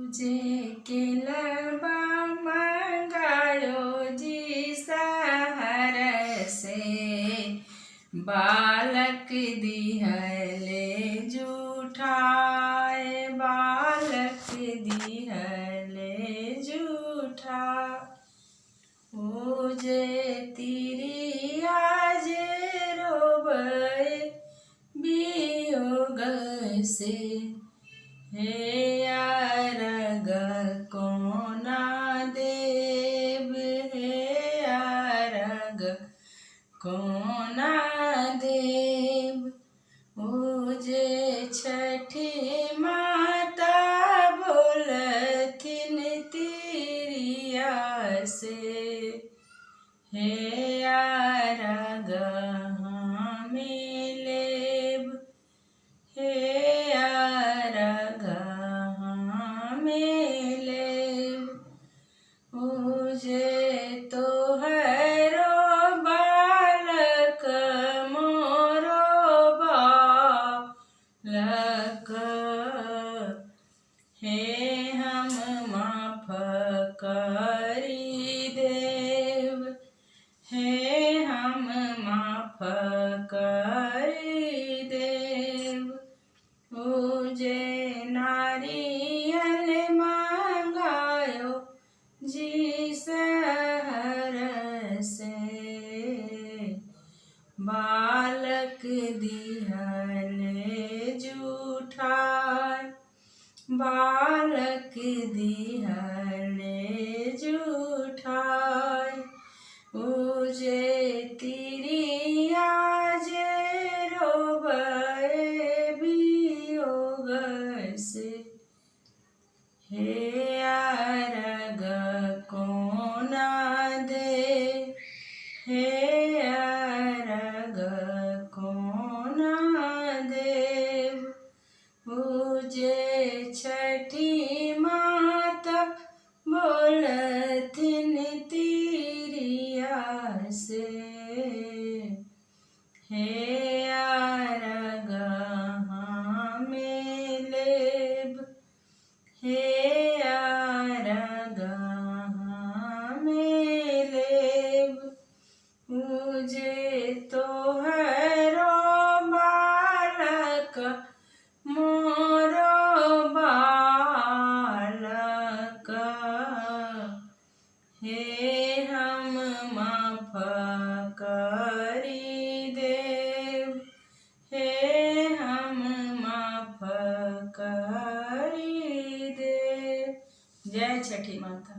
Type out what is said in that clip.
जे केलबा मंगायो जी सहर से, बालक दिहले जूठाए, बालक दिहले जूठा। ओ जे तिरिया जे रोबे वियोग से, हे अरग कोना देव, हे अरग कोना देव। ओ जे छठी माता बोलथिन तिरिया से, हे अरग हमें लेब, हे अरग हमें लेब। ओ जे तोहरो बालक मोरो बालक, हे हम माफ करी देव, हे हम माफ करी देव। ओ जे नारियल मंगायो जी सहर से, बालक दिहले जूठाए, बालक दिहले जूठाए। ओ जे तिरिया जे रोबे वियोग से, हे अरग कोना दे, हे अरग कोना देव। ओ जे छठी माता बोलथिन तिरिया से, हे अरग हमें लेब, हे अरग हमें लेब। ओ जे तोहरो बालक मोरो बालक, हे हम माफ करी देव, हे हम माफ करी देव। जय छठी माता।